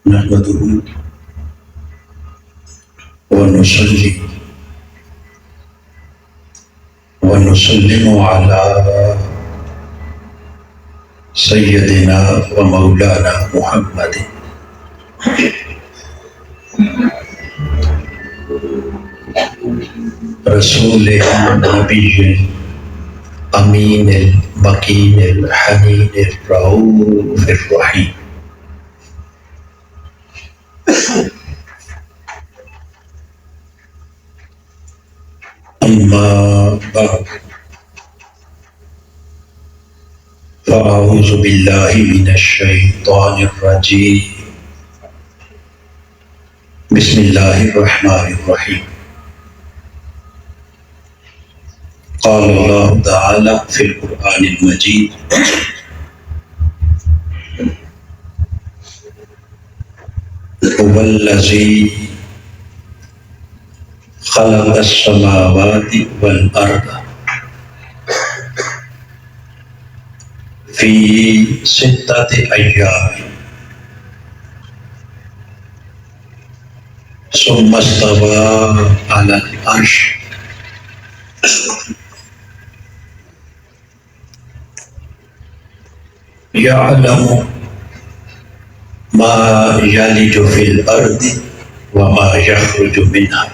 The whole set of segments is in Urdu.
نحمده ونصلي ونسلم على سيدنا ومولانا محمد رسول النبي امین المکین الحنین الرؤوف الرحیم. اما بعد فاعوذ باللہ من الشیطان الرجیم. بسم اللہ الرحمن الرحیم. قال اللہ تعالی فی القرآن المجید هو الذی خلق السماوات والارض فی ستۃ ایام ثم استوى علی العرش یعلم ما یلج فی الارض وما یخرج منها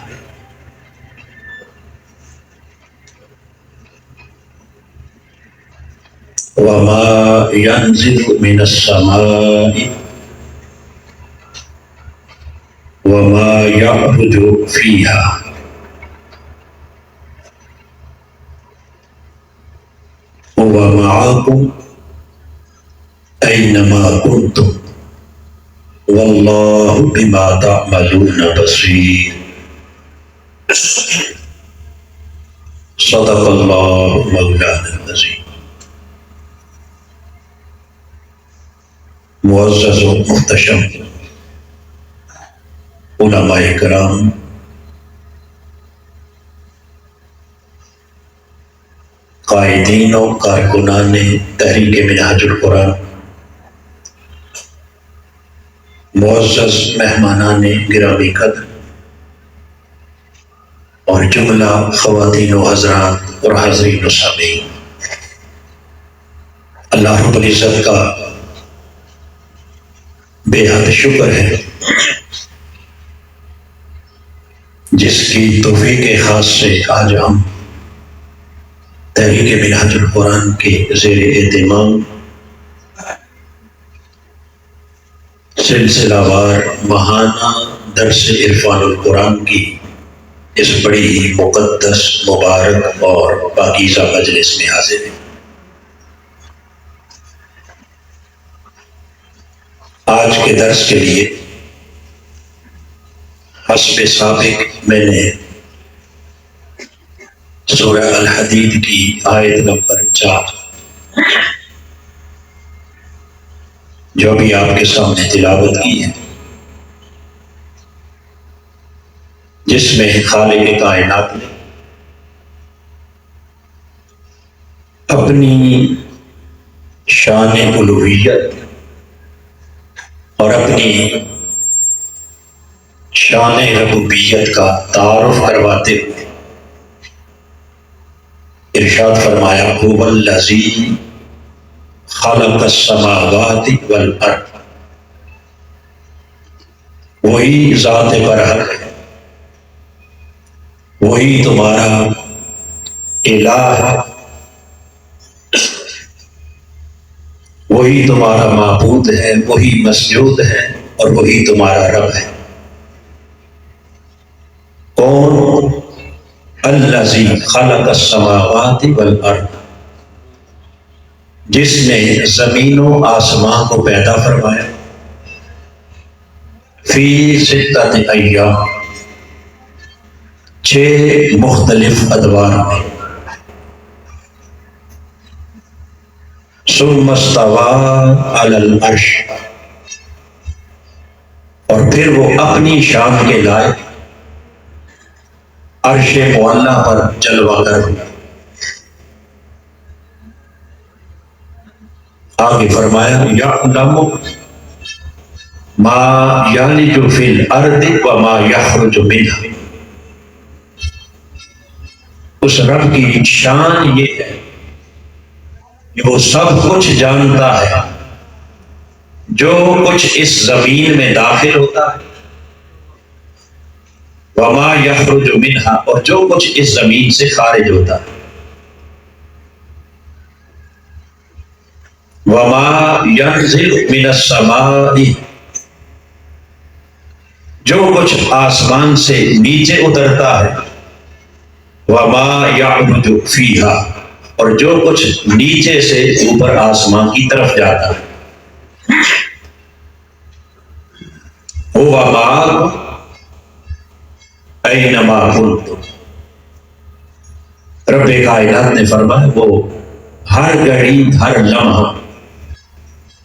وما ينزل من السماء وما يعرج فيها هو معكم أينما كنتم والله بما تعملون بصير. صدق الله مولانا العظيم. معزز و محتشم علماء کرام، قائدین و کارکنان تحریک منہاج القرآن، معزز مہمانان گرامی قدر اور جملہ خواتین و حضرات اور حاضرین و سامعین، اللہ رب العزت کا بے حد شکر ہے جس کی توفیق خاص سے آج ہم تحریک منہاج القرآن کے زیر اہتمام سلسلہ وار ماہانہ درس عرفان القرآن کی اس بڑی ہی مقدس، مبارک اور پاکیزہ مجلس میں حاضر ہیں. آج کے درس کے لیے حسب سابق میں نے سورہ الحدید کی آیت نمبر 4 جو بھی آپ کے سامنے تلاوت کی ہے، جس میں خالق کائنات نے اپنی شان الوہیت اور اپنی شان ربوبیت کا تعارف کرواتے ہوئے ارشاد فرمایا هو الذی خلق السماوات والارض. وہی ذات برحق ہے، وہی تمہارا الہ ہے، وہی تمہارا معبود ہے، وہی مسجود ہے اور وہی تمہارا رب ہے. کون؟ الذی خلق السماوات والارض، جس نے زمین و آسمان کو پیدا فرمایا، فی ستۃ ایام، 6 مختلف ادوار میں، ثم استوى علی العرش، اور پھر وہ اپنی شان کے لائق عرش معلیٰ پر جلوہ گر ہوئے. آگے فرمایا یعلم ما یلج فی الارض وما یخرج منہا، اس رب کی شان یہ ہے کہ وہ سب کچھ جانتا ہے، جو کچھ اس زمین میں داخل ہوتا ہے، وما یخرج منہا، اور جو کچھ اس زمین سے خارج ہوتا ہے، وما ینزل من السماء، جو کچھ آسمان سے نیچے اترتا ہے، وما یعرج فیہا، اور جو کچھ نیچے سے اوپر آسمان کی طرف جاتا ہے، هو معکم اینما کنتم، رب کائنات نے فرمایا وہ ہر گھڑی ہر لمحہ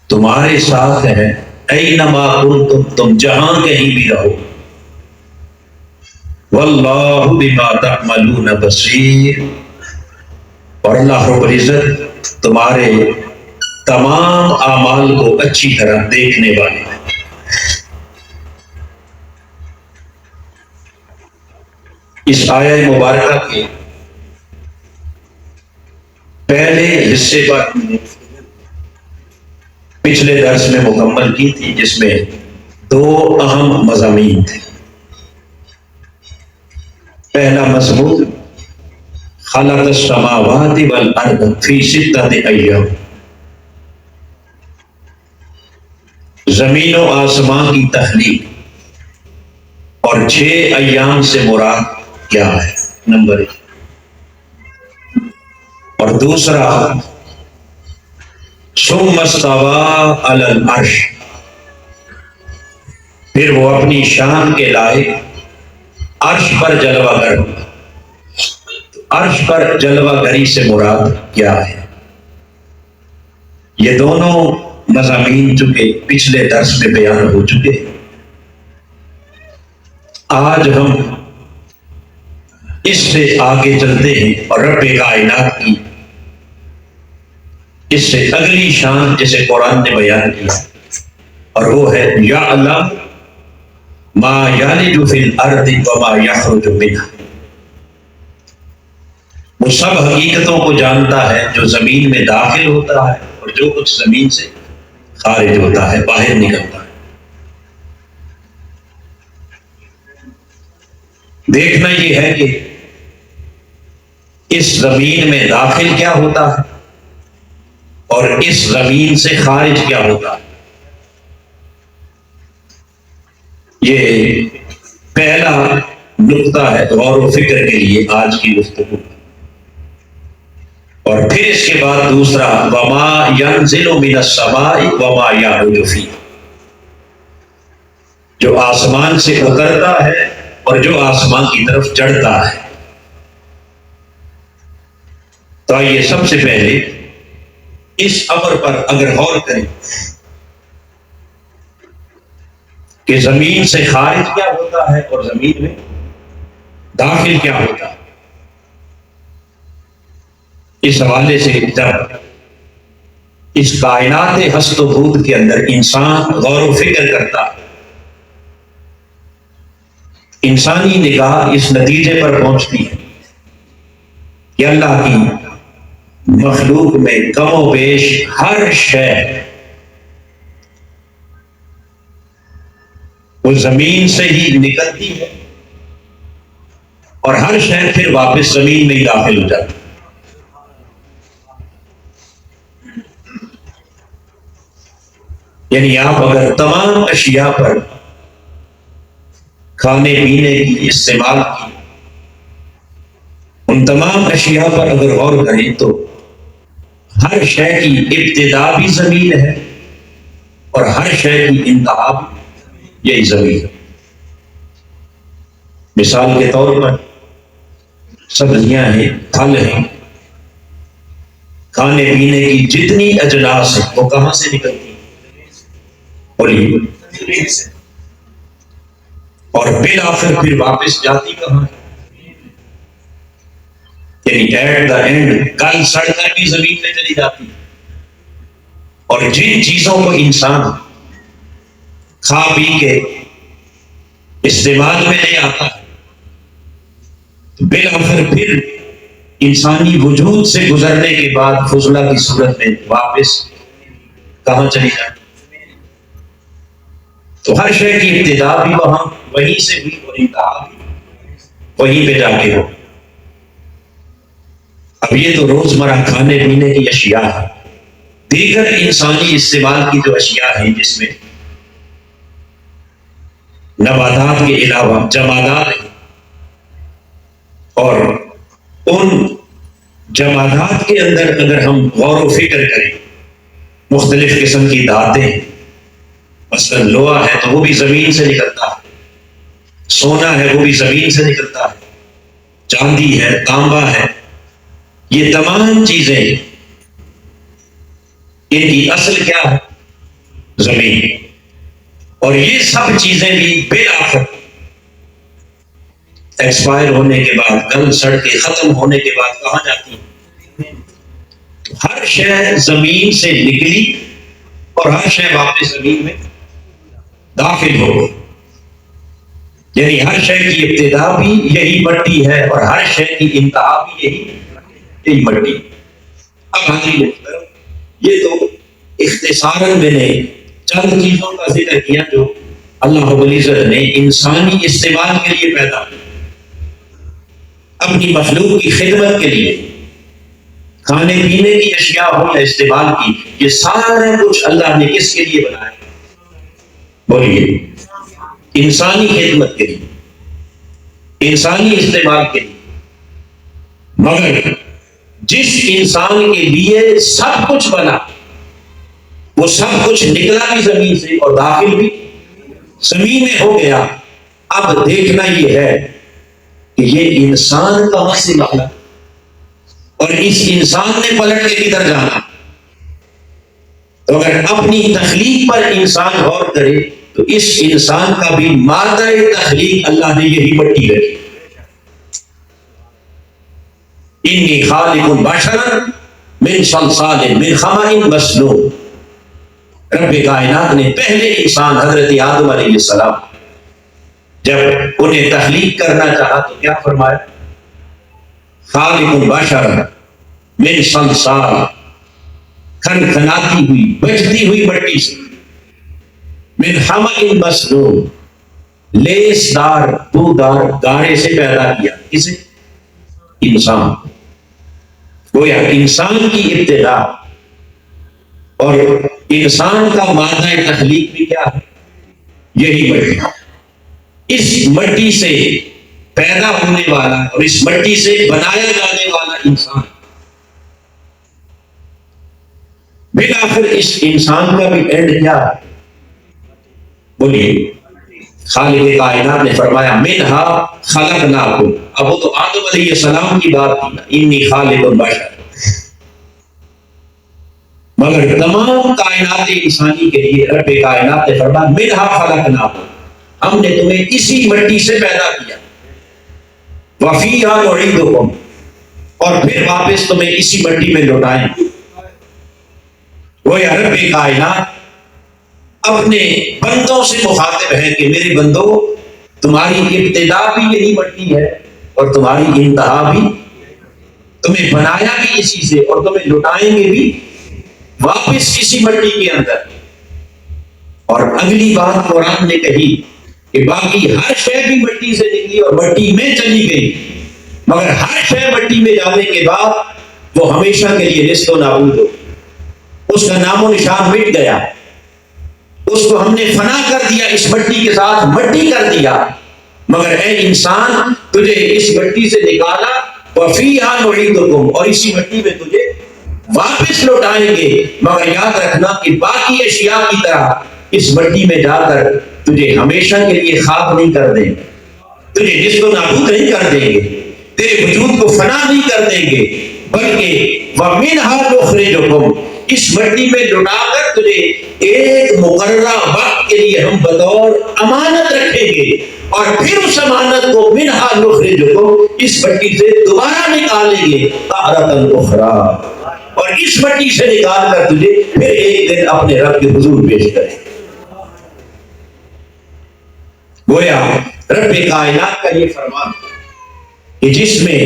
تمہارے ساتھ ہے، اینما کنتم، تم جہاں کہیں بھی رہو، واللہ بما تعملون بصیر، اور اللہ رب العزت تمہارے تمام اعمال کو اچھی طرح دیکھنے والے ہیں۔ اس آیہ مبارکہ کے پہلے حصے پر پچھلے درس میں مکمل کی تھی، جس میں دو اہم مضامین تھے۔ پہلا مضمون خلق السماوات والارض فی ستۃ ایام، زمین و آسمان کی تخلیق اور 6 ایام سے مراد کیا ہے، نمبر 1۔ اور دوسرا ثم استوى علی العرش، پھر وہ اپنی شان کے لائق عرش پر جلوہ گر ہوگا۔ عرش پر جلوہ گری سے مراد کیا ہے؟ یہ دونوں مضامین چونکہ پچھلے درس میں بیان ہو چکے، آج ہم اس سے آگے چلتے ہیں اور رب کائنات کی اس سے اگلی شان جسے قرآن نے بیان کیا، اور وہ ہے یعلم ما یلج فی الارض وما یخرج منہا، وہ سب حقیقتوں کو جانتا ہے جو زمین میں داخل ہوتا ہے اور جو کچھ زمین سے خارج ہوتا ہے، باہر نکلتا ہے۔ دیکھنا یہ ہے کہ اس زمین میں داخل کیا ہوتا ہے اور اس زمین سے خارج کیا ہوتا ہے۔ یہ پہلا نقطہ ہے غور و فکر کے لیے آج کی گفتگو، اور پھر اس کے بعد دوسرا وما ینزل من السماء وما یعرج فیہا، جو آسمان سے اترتا ہے اور جو آسمان کی طرف چڑھتا ہے۔ تو آئیے سب سے پہلے اس امر پر اگر غور کریں کہ زمین سے خارج کیا ہوتا ہے اور زمین میں داخل کیا ہوتا ہے، اس حوالے سے جب اس کائنات ہست و بود کے اندر انسان غور و فکر کرتا ہے، انسانی نگاہ اس نتیجے پر پہنچتی ہے کہ اللہ کی مخلوق میں کم و بیش ہر شے وہ زمین سے ہی نکلتی ہے اور ہر شے پھر واپس زمین میں ہی داخل ہو جاتی ہے۔ یعنی آپ اگر تمام اشیاء پر کھانے پینے کی استعمال کی، ان تمام اشیاء پر اگر غور کریں تو ہر شے کی ابتدا بھی زمین ہے اور ہر شے کی انتہا بھی یہی زمین ہے۔ مثال کے طور پر سبزیاں ہیں، پھل ہیں، کھانے پینے کی جتنی اجناس ہیں وہ کہاں سے نکلتی ہیں؟ اور بالآخر پھر واپس جاتی کہاں ہے؟ یعنی ایٹ دا اینڈ کل سڑ کر بھی زمین میں چلی جاتی ہے۔ اور جن چیزوں کو انسان کھا پی کے استعمال میں نہیں آتا تو بالآخر پھر انسانی وجود سے گزرنے کے بعد فضلہ کی صورت میں واپس کہاں چلی جائے؟ تو ہر شے کی ابتدا بھی وہیں سے ہوئی اور انتہا بھی وہیں پہ جا کے ہو. اب یہ تو روزمرہ کھانے پینے کی اشیاء ہے. دیگر انسانی استعمال کی جو اشیاء ہیں جس میں نباتات کے علاوہ جمادات ہیں اور ان جمادات کے اندر اگر ہم غور و فکر کریں مختلف قسم کی دھاتیں، مثلا لوہا ہے تو وہ بھی زمین سے نکلتا ہے، سونا ہے وہ بھی زمین سے نکلتا ہے، چاندی ہے، تانبا ہے، یہ تمام چیزیں ان کی اصل کیا ہے؟ زمین. اور یہ سب چیزیں بھی بالآخر ایکسپائر ہونے کے بعد، گل سڑ کے ختم ہونے کے بعد کہاں جاتی ہیں؟ ہر شے زمین سے نکلی اور ہر شے واپس زمین میں داخل ہو. یعنی ہر شے کی ابتدا بھی یہی مٹی ہے اور ہر شے کی انتہا بھی یہی مٹی. اب حاضرین محترم، یہ تو اختصاراً میں نے چند چیزوں کا ذکر کیا جو اللہ رب العزت نے انسانی استعمال کے لیے پیدا کیا، اپنی مخلوق کی خدمت کے لیے، کھانے پینے کی اشیاء ہو یا استعمال کی، یہ سارا کچھ اللہ نے کس کے لیے بنایا؟ بولیے، انسانی خدمت کے لیے، انسانی استعمال کے لیے. مگر جس انسان کے لیے سب کچھ بنا وہ سب کچھ نکلا بھی زمین سے اور داخل بھی زمین میں ہو گیا. اب دیکھنا یہ ہے کہ یہ انسان کہاں سے نکلا اور اس انسان نے پلٹ کے کدھر جانا. تو اگر اپنی تخلیق پر انسان غور کرے تو اس انسان کا بھی مادہ تخلیق اللہ نے یہی مٹی رکھی. انی خالق بشرا من صلصال من حمأ مسنون. رب کائنات نے پہلے انسان حضرت آدم علیہ السلام جب انہیں تخلیق کرنا چاہا تو کیا فرمایا؟ خالق بشرا من صلصال، کھنکھناتی ہوئی بجتی ہوئی مٹی سے، من حمأ مسنون، لیس دار بودار گارے سے پیدا کیا. کسے؟ انسان. گویا انسان کی ابتدا اور انسان کا مادہ تخلیق بھی کیا ہے؟ یہی مٹی. اس مٹی سے پیدا ہونے والا اور اس مٹی سے بنایا جانے والا انسان، بالآخر اس انسان کا بھی اینڈ کیا ہے؟ بولیے. خالق کائنات نے فرمایا منہا خلقناکم. اب وہ تو آدم علیہ السلام کی بات تھی، انی خالق بشر. مگر تمام کائنات انسانی کے لیے رب کائنات نے فرمایا منہا خلقناکم، ہم نے تمہیں اسی مٹی سے پیدا کیا، وفیہا نعیدکم، اور پھر واپس تمہیں اسی مٹی میں لوٹائیں. وہ یا رب کائنات اپنے بندوں سے مخاطب ہے کہ میرے بندو، تمہاری ابتدا بھی یہی مٹی ہے اور تمہاری انتہا بھی، تمہیں بنایا بھی اسی سے اور تمہیں لٹائیں گے بھی واپس اسی مٹی کے اندر. اور اگلی بات قرآن نے کہی کہ باقی ہر شے بھی مٹی سے نکلی اور مٹی میں چلی گئی، مگر ہر شے مٹی میں جانے کے بعد وہ ہمیشہ کے لیے نیست و نابود ہو، اس کا نام و نشان مٹ گیا، اس کو ہم نے فنا کر دیا، اس مٹی کے ساتھ مٹی کر دیا. مگر اے انسان، تجھے اس مٹی سے نکالا، وفیہا نعیدکم، اور اسی مٹی میں تجھے واپس لوٹائیں گے. مگر یاد رکھنا کہ باقی اشیاء کی طرح اس مٹی میں جا کر تجھے ہمیشہ کے لیے خاک نہیں کر دیں گے، تجھے نیست و نابود نہیں کر دیں گے، تیرے وجود کو فنا نہیں کر دیں گے، بلکہ وَمِنْهَا نُخْرِجُكُمْ، اس مٹی میں لٹا کر تجھے ایک مقررہ وقت کے لیے ہم بطور امانت رکھیں گے، اور پھر اس امانت کو منہا نخرجکم، اس مٹی سے دوبارہ نکالیں گے تارۃ اخری، اور اس مٹی سے نکال کر تجھے پھر ایک دن اپنے رب کے حضور پیش کریں. گویا رب کائنات کا یہ فرمان کہ جس میں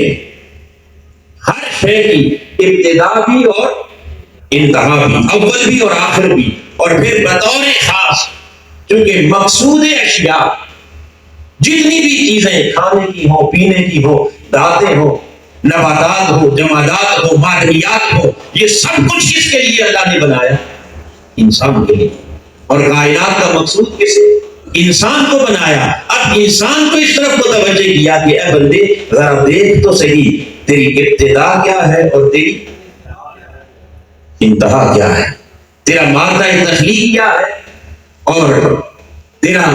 ہر شے کی ابتدا بھی اور انتہا بھی، اول بھی اور آخر بھی، اور پھر بطور خاص چونکہ مقصود اشیاء جتنی بھی چیزیں کھانے کی ہو، پینے کی ہو، دھاتیں ہو، نباتات ہو، جمادات ہو، معدنیات ہو، یہ سب کچھ کس کے لیے اللہ نے بنایا؟ انسان کے لیے۔ اور کائنات کا مقصود کس؟ انسان کو بنایا۔ اب انسان کو اس طرف متوجہ کیا کہ اے بندے ذرا دیکھ تو صحیح، تیری ابتدا کیا ہے اور تیری انتہا کیا ہے، تیرا مادہ تخلیق کیا ہے اور تیرا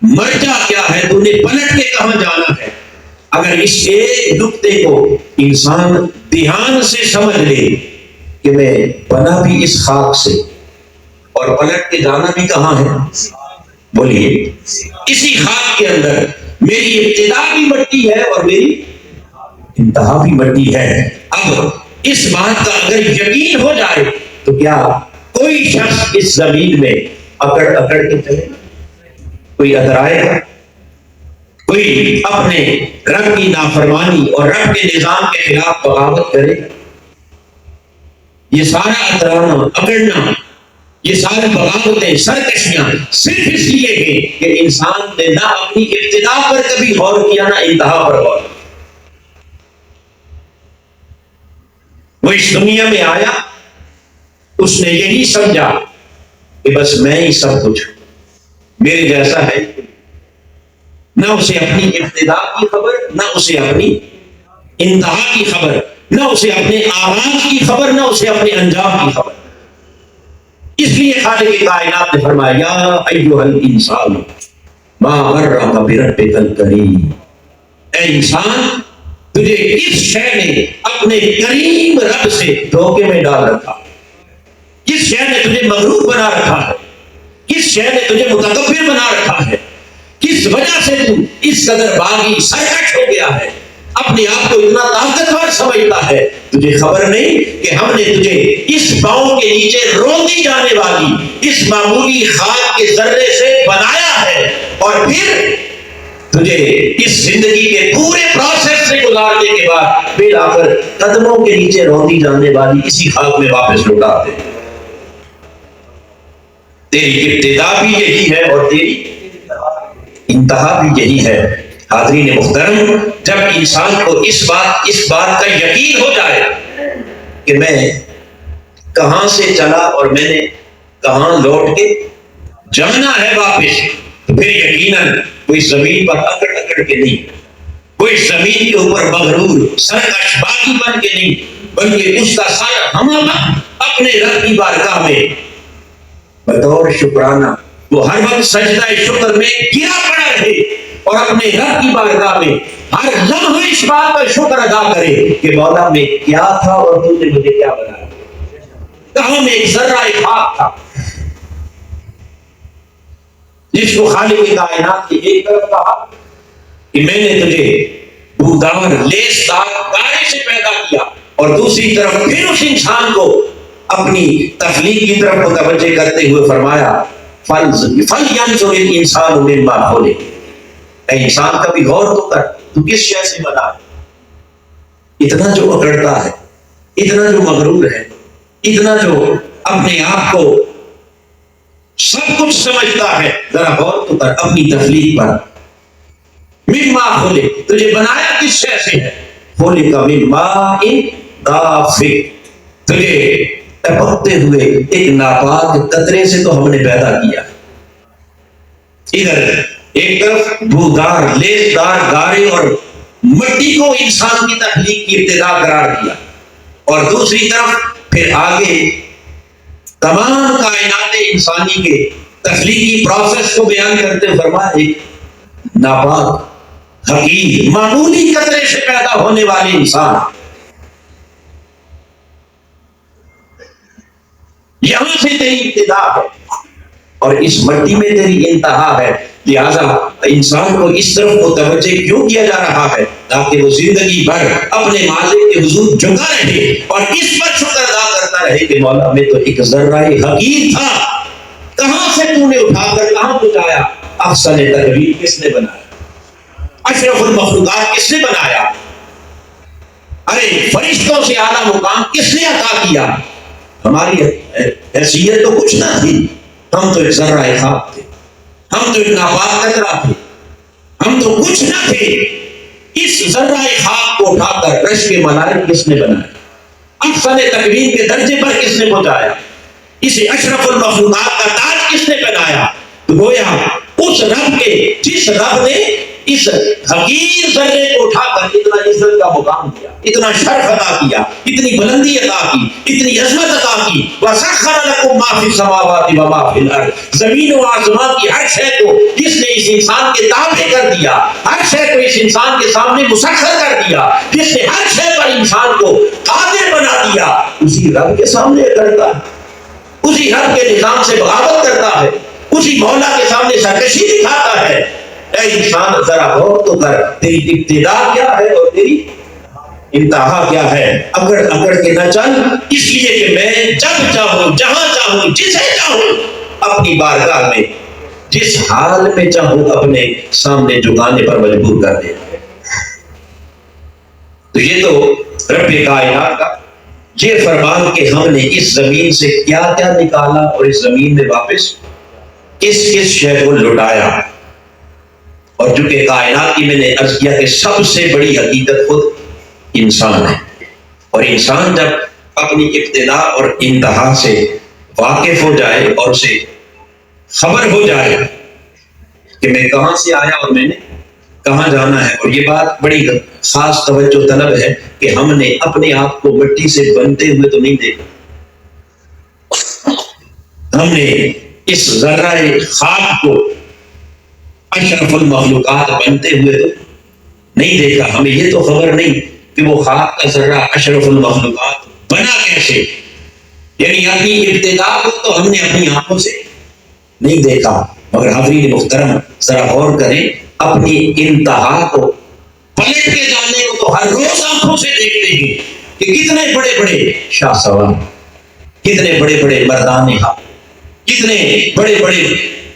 مرجع کیا ہے، تو نے پلٹ کے کہاں جانا ہے۔ اگر اس ایک نقطے کو انسان دھیان سے سمجھ لے کہ میں بنا بھی اس خاک سے اور پلٹ کے جانا بھی کہاں ہے، بولیے اسی خاک کے اندر، میری ابتدا بھی مٹی ہے اور میری انتہا بھی مٹی ہے۔ اب اس بات کا اگر یقین ہو جائے تو کیا کوئی شخص اس زمین میں اکڑ کے چلے، کوئی اترائے گا؟ کوئی اپنے رب کی نافرمانی اور رب کے نظام کے خلاف بغاوت کرے گا؟ یہ سارا اترانا، اکڑنا، یہ ساری بغاوتیں، سرکشیاں صرف اس لیے ہیں کہ انسان نے نہ اپنی ابتدا پر کبھی غور کیا نہ انتہا پر غور کیا۔ وہ اس دنیا میں آیا، اس نے یہی سمجھا کہ بس میں ہی سب کچھ، میرے جیسا ہے، نہ اسے اپنی ابتدا کی خبر، نہ اسے اپنی انتہا کی خبر، نہ اسے اپنے آغاز کی خبر، نہ اسے اپنے انجام کی خبر۔ اس لیے خالق کائنات نے فرمایا یا ایھا الانسان ما غرک بربک الکریم، اے انسان تجھے کس شے نے اپنے کریم رب سے دھوکے میں ڈال رکھا، کس شے نے تجھے مغرور بنا رکھا ہے، کس شے نے تجھے متکبر بنا رکھا ہے، کس وجہ سے تو اس قدر باغی سرکش ہو گیا ہے، اپنے آپ کو اتنا طاقتور سمجھتا ہے؟ تجھے خبر نہیں کہ ہم نے تجھے اس پاؤں کے نیچے روندی جانے والی اس معمولی خاک کے ذرے سے بنایا ہے، اور پھر تجھے اس زندگی کے پورے پروسیس سے گزارنے کے بعد بالآخر قدموں کے نیچے روندی جانے والی اسی خاک میں واپس لوٹا دے۔ تیری ابتدا بھی یہی ہے اور تیری انتہا بھی یہی ہے۔ حاضرین محترم، جب انسان کو اس بات کا یقین ہو جائے کہ میں کہاں سے چلا اور میں نے کہاں لوٹ کے جانا ہے واپس، تو پھر یقیناً کوئی زمین پر اکڑ کے نہیں، کوئی زمین کے اوپر مغرور سرکش باغی بن کے نہیں، بلکہ اس کا سر ہمارا اپنے رب کی بارگاہ میں بطور شکرانہ وہ ہر وقت سجدہ شکر میں گرا پڑا رہے اور اپنے رب کی بارگاہ میں ہر لمحہ اس بات پر شکر ادا کرے کہ مولا میں کیا تھا اور تو نے مجھے کیا بنایا، کہاں میں ایک ذرہ خاک تھا جس کو خالق کائنات کی ایک طرف کہا کہ میں نے تجھے بودار لیس دار گارے سے پیدا کیا، اور دوسری طرف پھر اس انسان کو اپنی تخلیق کی طرف متوجہ کرتے ہوئے فرمایا فَلْيَنْظُرِ الْإِنسَانُ مِمَّا خُلِقَ، اے انسان کا بھی غور تو کر، تو کس شے سے بنا ہے؟ اتنا جو اکڑتا ہے، اتنا جو مغرور ہے، اتنا جو اپنے آپ کو سب کچھ سمجھتا ہے، ذرا غور تو کر اپنی تخلیق پر۔ مما خلق، تجھے بنایا کس شے سے ہے؟ خلق من ماء دافق، تجھے ٹپکتے ہوئے ایک ناپاک قطرے سے تو ہم نے پیدا کیا۔ ادھر ایک طرف بودار لیسدار گارے اور مٹی کو انسان کی تخلیق کی ابتدا قرار دیا، اور دوسری طرف پھر آگے تمام کائنات انسانی کے تخلیقی پروسیس کو بیان کرتے فرمایا ایک ناپاک حقیر معمولی قطرے سے پیدا ہونے والے انسان، یہاں سے تیری ابتدا ہے اور اس مٹی میں تیری انتہا ہے۔ لہذا انسان کو اس طرف متوجہ کیوں کیا جا رہا ہے؟ تاکہ وہ زندگی بھر اپنے مالک کے حضور جھکا رہے اور اس پر شکر ادا کرتا رہے کہ مولا میں تو ایک ذرہ حقیر تھا، کہاں سے تو نے اٹھا کر کہاں پہنچایا، احسن تقویم کس نے بنایا؟ اشرف المخلوقات کس نے بنایا؟ ارے فرشتوں سے اعلیٰ مقام کس نے عطا کیا؟ ہماری حیثیت تو کچھ نہ تھی، ہم تو ایک ذرہ خاک تھے، ہم تو ایک ناپاک قطرہ تھے، ہم تو کچھ نہ تھے۔ اس ذرہ خاک کو اٹھا کر رش کے ملائک کس نے بنایا؟ احسن تقویم کے درجے پر کس نے پہنچایا؟ اسے اشرف المخلوقات کا تاج کس نے بنایا؟ تو گویا اس رب کے، جس رب نے اس حقیر ذرے کو اٹھا کر اتنا عزت کا مقام دیا، اتنا شرف عطا کیا، اتنی بلندی عطا کی، اتنی عظمت عطا کی، وَسَخَّرَ لَكُم مَّا فِي السَّمَاوَاتِ وَمَا فِي الْأَرْضِ، زمین و آسمان کی ہر شے کو جس نے اس انسان کے تابع کر دیا، ہر شے کو اس انسان کے سامنے مسخر کر دیا، جس نے ہر شے پر انسان کو قادر بنا دیا، اسی رب کے سامنے کرتا ہے، اسی رب کے نظام سے بغاوت کرتا ہے، اسی مولا کے سامنے سرکشی دکھاتا ہے۔ اے انسان ذرا غور تو کر، تیری ابتدا کیا ہے اور تیری انتہا کیا ہے۔ اکڑ اکڑ کے نہ چل، اس لیے کہ میں جب چاہوں، جہاں چاہوں، جسے چاہوں اپنی بارگاہ میں جس حال میں چاہوں اپنے سامنے جھکانے پر مجبور کر دے۔ تو یہ تو رب کائنات کا یہ فرمان کہ ہم نے اس زمین سے کیا کیا نکالا اور اس زمین میں واپس کس کس شے کو لٹایا۔ اور جو کہ کائنات کی میں نے عرض کیا کہ سب سے بڑی حقیقت خود انسان ہے، اور انسان جب اپنی ابتدا اور انتہا سے واقف ہو جائے اور اسے خبر ہو جائے کہ میں کہاں سے آیا اور میں نے کہاں جانا ہے، اور یہ بات بڑی خاص توجہ طلب ہے کہ ہم نے اپنے آپ کو مٹی سے بنتے ہوئے تو نہیں دیکھا، ہم نے اس ذرہ خاک کو اشرف المخلوقات بنتے ہوئے تو نہیں دیکھا۔ ہمیں یہ تو خبر نہیں کہ وہ خاک کا ذرہ اشرف المخلوقات بنا کیسے، یعنی اپنی ابتدا کو تو ہم نے اپنی آنکھوں سے نہیں دیکھا، مگر حضرین محترم ذرا غور کریں، اپنی انتہا کو پلٹ کے جانے کو تو ہر روز آنکھوں سے دیکھتے ہیں کہ کتنے بڑے بڑے شاہ سوار، کتنے بڑے بڑے مردان حق، کتنے بڑے بڑے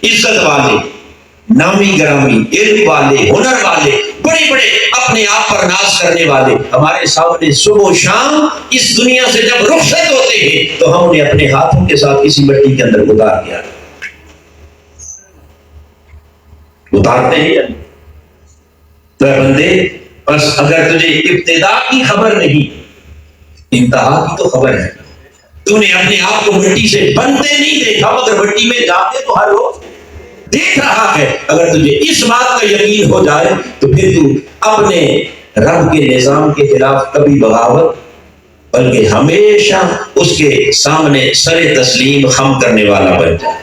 عزت والے، نامی گرامی، علم والے، ہنر والے، بڑے بڑے اپنے آپ پر ناز کرنے والے ہمارے سامنے صبح و شام اس دنیا سے جب رخصت ہوتے ہیں تو ہم نے اپنے ہاتھوں کے ساتھ کسی مٹی کے اندر اتار دیا، اتارتے ہیں۔ تو بندے بس اگر تجھے ابتدا کی خبر نہیں، انتہا کی تو خبر ہے، تو نے اپنے آپ کو مٹی سے بنتے نہیں دیکھا، مگر مٹی میں جاتے تو ہر روز دیکھ رہا ہے۔ اگر تجھے اس بات کا یقین ہو جائے تو پھر تو اپنے رب کے نظام کے خلاف کبھی بغاوت، بلکہ ہمیشہ اس کے سامنے سر تسلیم خم کرنے والا بن جائے۔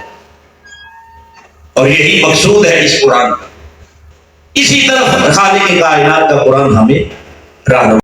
اور یہی مقصود ہے اس قرآن کا، اسی طرف خالق کائنات کا قرآن ہمیں رہنمائی